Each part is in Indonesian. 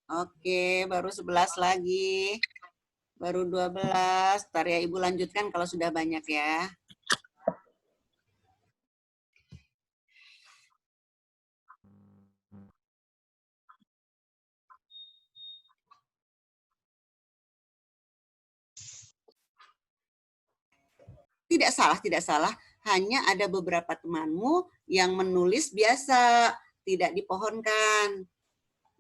Oke, baru 11 lagi. Baru 12. Ntar ya Ibu lanjutkan kalau sudah banyak ya. Tidak salah, tidak salah. Hanya ada beberapa temanmu yang menulis biasa, tidak dipohonkan.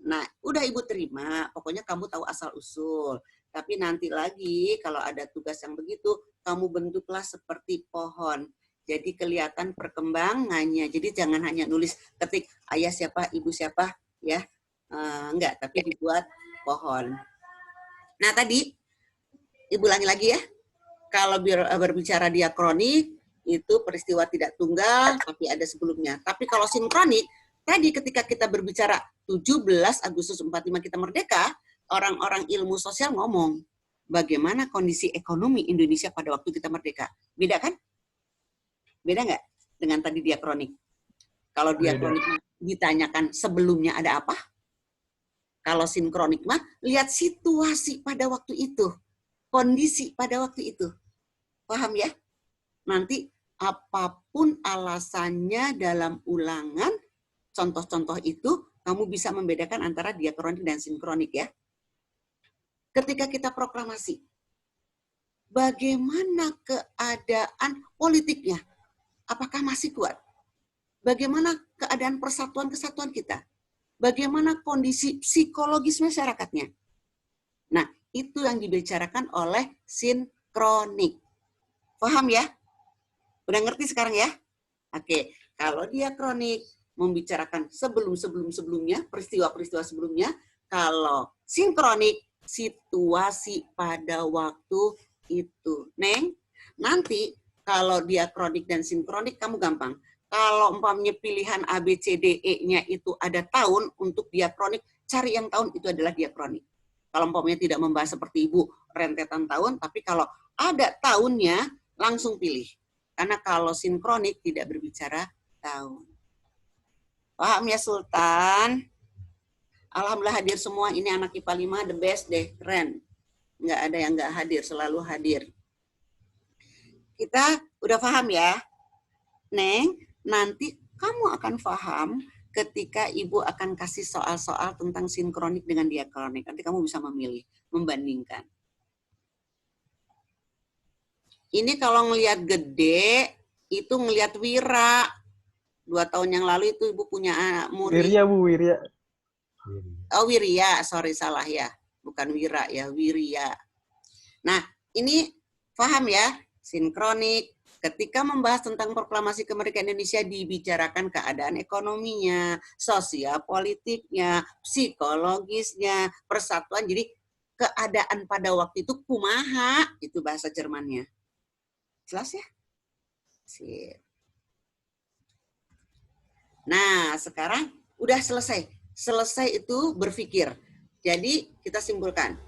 Nah, udah Ibu terima, pokoknya kamu tahu asal-usul. Tapi nanti lagi kalau ada tugas yang begitu, kamu bentuklah seperti pohon. Jadi kelihatan perkembangannya. Jadi jangan hanya nulis ketik ayah siapa, ibu siapa, ya. Enggak, tapi dibuat pohon. Nah, tadi Ibu ulangi lagi ya. Kalau berbicara diakronik, itu peristiwa tidak tunggal, tapi ada sebelumnya. Tapi kalau sinkronik, tadi ketika kita berbicara 17 Agustus 45 kita merdeka, orang-orang ilmu sosial ngomong, bagaimana kondisi ekonomi Indonesia pada waktu kita merdeka. Beda kan? Beda nggak dengan tadi diakronik? Kalau diakronik ditanyakan sebelumnya ada apa? Kalau sinkronik mah, lihat situasi pada waktu itu. Kondisi pada waktu itu. Paham ya? Nanti apapun alasannya dalam ulangan, contoh-contoh itu, kamu bisa membedakan antara diakronik dan sinkronik ya. Ketika kita proklamasi, bagaimana keadaan politiknya? Apakah masih kuat? Bagaimana keadaan persatuan kesatuan kita? Bagaimana kondisi psikologis masyarakatnya? Nah, itu yang dibicarakan oleh sinkronik. Paham ya? Udah ngerti sekarang ya? Oke, kalau diakronik membicarakan sebelumnya, peristiwa-peristiwa sebelumnya. Kalau sinkronik, situasi pada waktu itu. Neng, nanti kalau diakronik dan sinkronik kamu gampang. Kalau umpamanya pilihan A, B, C, D, E-nya itu ada tahun untuk diakronik, cari yang tahun itu adalah diakronik. Kalau umpamanya tidak membahas seperti Ibu rentetan tahun, tapi kalau ada tahunnya, langsung pilih. Karena kalau sinkronik tidak berbicara tahun. Paham ya Sultan? Alhamdulillah hadir semua. Ini anak IPA 5 the best deh, keren. Nggak ada yang nggak hadir, selalu hadir. Kita udah paham ya? Neng, nanti kamu akan paham ketika Ibu akan kasih soal-soal tentang sinkronik dengan diakronik. Nanti kamu bisa memilih, membandingkan. Ini kalau ngelihat gede, itu ngelihat Wira. 2 tahun yang lalu itu Ibu punya murid. Wirya, Bu, Wirya. Oh, Wirya, sorry salah ya. Bukan Wira ya, Wirya. Nah, ini paham ya, sinkronik. Ketika membahas tentang proklamasi kemerdekaan Indonesia, dibicarakan keadaan ekonominya, sosial politiknya, psikologisnya, persatuan. Jadi keadaan pada waktu itu kumaha, itu bahasa Jermannya. Jelas ya? Sip. Nah, sekarang udah selesai. Selesai itu berpikir. Jadi kita simpulkan.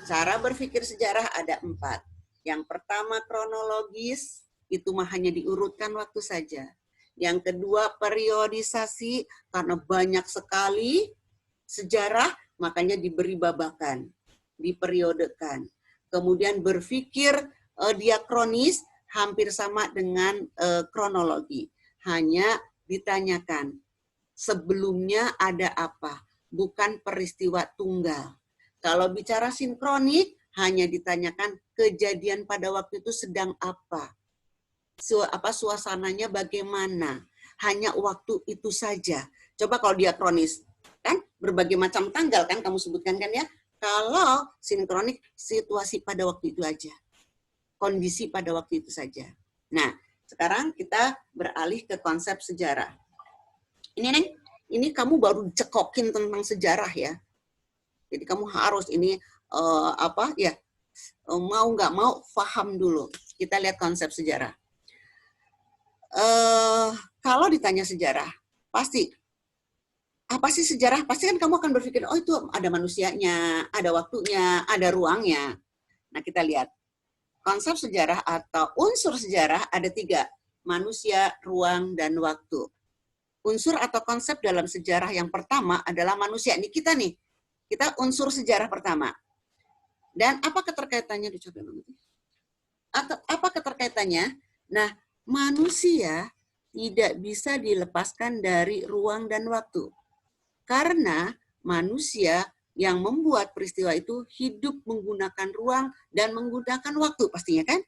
Cara berpikir sejarah ada 4. Yang pertama kronologis, itu mah hanya diurutkan waktu saja. Yang kedua periodisasi, karena banyak sekali sejarah, makanya diberi babakan, diperiodekan. Kemudian berpikir diakronis, hampir sama dengan kronologi. Hanya ditanyakan, sebelumnya ada apa? Bukan peristiwa tunggal. Kalau bicara sinkronik, hanya ditanyakan kejadian pada waktu itu sedang apa? Suasananya bagaimana? Hanya waktu itu saja. Coba kalau diakronis, kan berbagai macam tanggal kan kamu sebutkan kan ya? Kalau sinkronik, situasi pada waktu itu aja. Kondisi pada waktu itu saja. Nah, sekarang kita beralih ke konsep sejarah. Ini Neng, ini kamu baru cekokin tentang sejarah ya. Jadi kamu harus ini mau nggak mau paham dulu. Kita lihat konsep sejarah. Kalau ditanya sejarah, pasti apa sih sejarah? Pasti kan kamu akan berpikir, oh itu ada manusianya, ada waktunya, ada ruangnya. Nah kita lihat konsep sejarah atau unsur sejarah ada 3, manusia, ruang, dan waktu. Unsur atau konsep dalam sejarah yang pertama adalah manusia. Ini kita nih. Kita unsur sejarah pertama. Dan apa keterkaitannya? Apa keterkaitannya? Nah, manusia tidak bisa dilepaskan dari ruang dan waktu. Karena manusia yang membuat peristiwa itu hidup menggunakan ruang dan menggunakan waktu pastinya kan?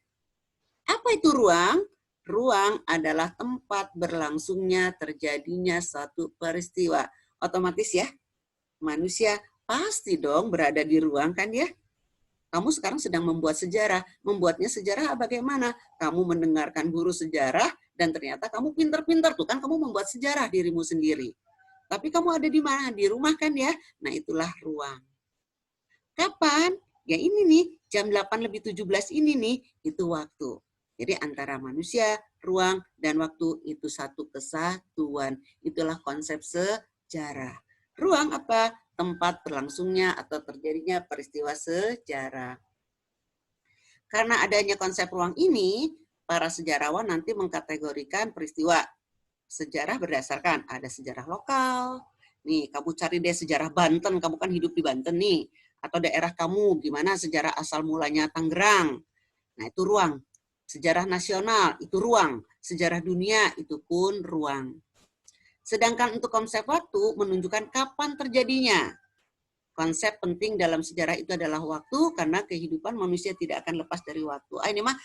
Apa itu ruang? Ruang adalah tempat berlangsungnya terjadinya suatu peristiwa. Otomatis ya, manusia pasti dong berada di ruang kan ya? Kamu sekarang sedang membuat sejarah. Membuatnya sejarah bagaimana? Kamu mendengarkan guru sejarah dan ternyata kamu pinter-pinter tuh kan, kamu membuat sejarah dirimu sendiri. Tapi kamu ada di mana? Di rumah kan ya? Nah itulah ruang. Kapan? Ya ini nih, jam 8:17 ini nih, itu waktu. Jadi antara manusia, ruang, dan waktu itu satu kesatuan. Itulah konsep sejarah. Ruang apa? Tempat berlangsungnya atau terjadinya peristiwa sejarah. Karena adanya konsep ruang ini, para sejarawan nanti mengkategorikan peristiwa sejarah berdasarkan ada sejarah lokal. Nih, kamu cari deh sejarah Banten, kamu kan hidup di Banten nih. Atau daerah kamu, gimana sejarah asal mulanya Tangerang. Nah, itu ruang. Sejarah nasional, itu ruang. Sejarah dunia, itu pun ruang. Sedangkan untuk konsep waktu menunjukkan kapan terjadinya. Konsep penting dalam sejarah itu adalah waktu, karena kehidupan manusia tidak akan lepas dari waktu. Ini mah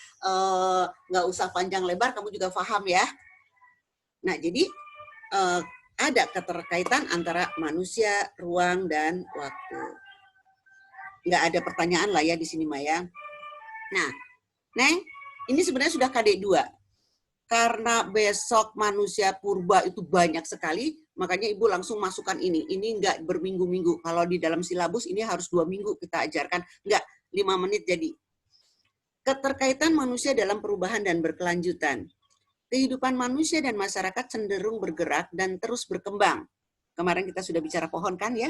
nggak usah panjang lebar, kamu juga paham ya. Nah, jadi ada keterkaitan antara manusia, ruang, dan waktu. Nggak ada pertanyaan lah ya di sini Maya. Nah, Neng, ini sebenarnya sudah KD2. Karena besok manusia purba itu banyak sekali, makanya Ibu langsung masukkan ini. Ini nggak berminggu-minggu. Kalau di dalam silabus ini harus 2 minggu kita ajarkan. Nggak, 5 menit jadi. Keterkaitan manusia dalam perubahan dan berkelanjutan. Kehidupan manusia dan masyarakat cenderung bergerak dan terus berkembang. Kemarin kita sudah bicara pohon kan ya?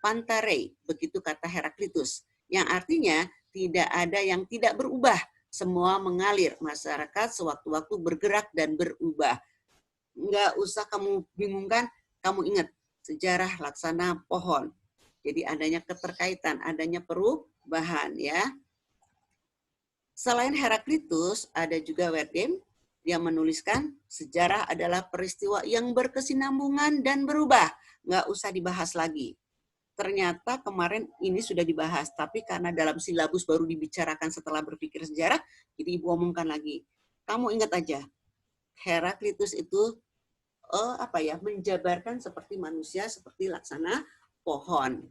Pantarei, begitu kata Heraklitus. Yang artinya tidak ada yang tidak berubah. Semua mengalir, masyarakat sewaktu-waktu bergerak dan berubah. Nggak usah kamu bingungkan, kamu ingat sejarah laksana pohon. Jadi adanya keterkaitan, adanya perubahan ya. Selain Heraklitus, ada juga Wertheim. Dia menuliskan sejarah adalah peristiwa yang berkesinambungan dan berubah. Nggak usah dibahas lagi. Ternyata kemarin ini sudah dibahas, tapi karena dalam silabus baru dibicarakan setelah berpikir sejarah, jadi Ibu omongkan lagi. Kamu ingat aja, Heraklitus itu menjabarkan seperti manusia, seperti laksana pohon.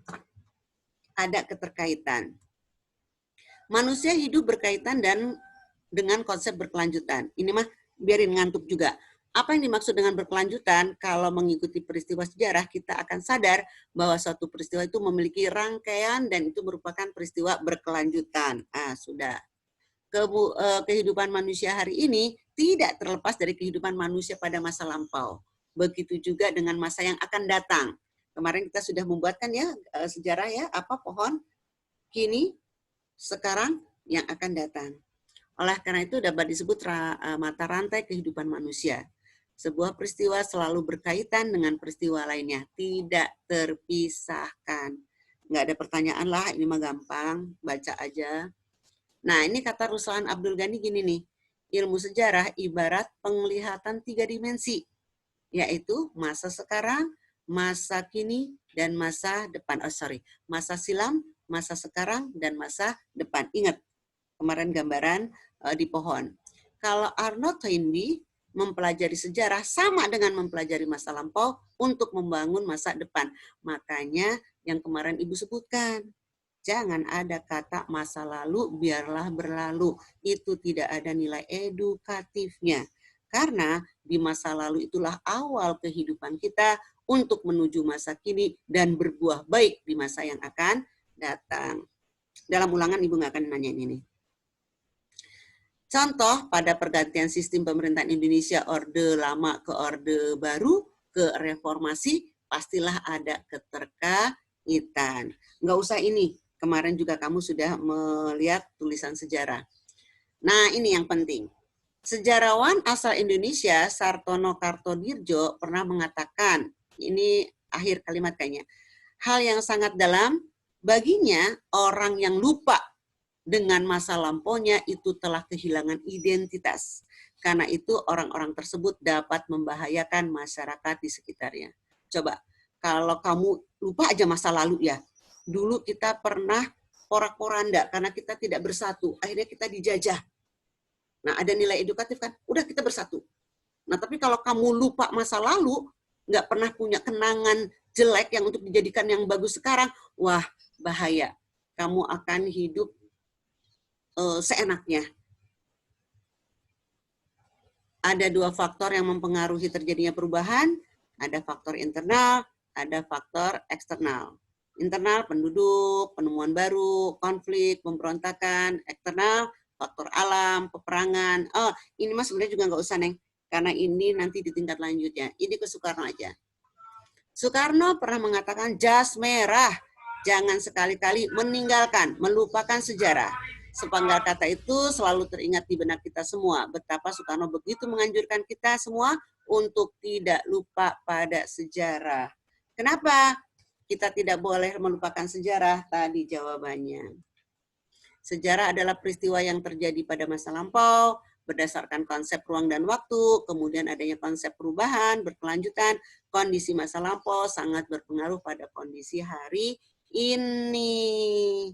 Ada keterkaitan. Manusia hidup berkaitan dan dengan konsep berkelanjutan. Ini mah biarin ngantuk juga. Apa yang dimaksud dengan berkelanjutan? Kalau mengikuti peristiwa sejarah, kita akan sadar bahwa suatu peristiwa itu memiliki rangkaian dan itu merupakan peristiwa berkelanjutan. Sudah. Kehidupan manusia hari ini tidak terlepas dari kehidupan manusia pada masa lampau. Begitu juga dengan masa yang akan datang. Kemarin kita sudah membuatkan ya sejarah ya, apa pohon kini, sekarang, yang akan datang. Oleh karena itu dapat disebut mata rantai kehidupan manusia. Sebuah peristiwa selalu berkaitan dengan peristiwa lainnya, tidak terpisahkan. Nggak ada pertanyaan lah, ini mah gampang, baca aja. Nah, ini kata Ruslan Abdul Ghani gini nih, ilmu sejarah ibarat penglihatan 3 dimensi, yaitu masa sekarang, masa kini, dan masa depan. Masa silam, masa sekarang, dan masa depan. Ingat, kemarin gambaran di pohon. Kalau Arnold Toynbee mempelajari sejarah sama dengan mempelajari masa lampau untuk membangun masa depan. Makanya yang kemarin Ibu sebutkan, jangan ada kata masa lalu biarlah berlalu. Itu tidak ada nilai edukatifnya. Karena di masa lalu itulah awal kehidupan kita untuk menuju masa kini dan berbuah baik di masa yang akan datang. Dalam ulangan Ibu nggak akan nanyain ini. Contoh, pada pergantian sistem pemerintahan Indonesia Orde Lama ke Orde Baru, ke reformasi, pastilah ada keterkaitan. Nggak usah ini, kemarin juga kamu sudah melihat tulisan sejarah. Nah, ini yang penting. Sejarawan asal Indonesia, Sartono Kartodirjo, pernah mengatakan, ini akhir kalimat kayaknya, hal yang sangat dalam. Baginya, orang yang lupa dengan masa lampaunya itu telah kehilangan identitas. Karena itu orang-orang tersebut dapat membahayakan masyarakat di sekitarnya. Coba, kalau kamu lupa aja masa lalu ya, dulu kita pernah porak-poranda karena kita tidak bersatu, akhirnya kita dijajah. Nah, ada nilai edukatif kan, udah kita bersatu. Nah, tapi kalau kamu lupa masa lalu, nggak pernah punya kenangan jelek yang untuk dijadikan yang bagus sekarang, wah, bahaya. Kamu akan hidup seenaknya. Ada dua faktor yang mempengaruhi terjadinya perubahan, ada faktor internal, ada faktor eksternal. Internal, penduduk, penemuan baru, konflik, pemberontakan. Eksternal, faktor alam, peperangan. Oh, ini mas sebenarnya juga nggak usah, Neng. Karena ini nanti di tingkat lanjutnya. Ini ke Soekarno aja. Soekarno pernah mengatakan jas merah. Jangan sekali-kali meninggalkan, melupakan sejarah. Sepenggal kata itu selalu teringat di benak kita semua. Betapa Soekarno begitu menganjurkan kita semua untuk tidak lupa pada sejarah. Kenapa kita tidak boleh melupakan sejarah? Tadi jawabannya. Sejarah adalah peristiwa yang terjadi pada masa lampau, berdasarkan konsep ruang dan waktu, kemudian adanya konsep perubahan, berkelanjutan, kondisi masa lampau sangat berpengaruh pada kondisi hari ini.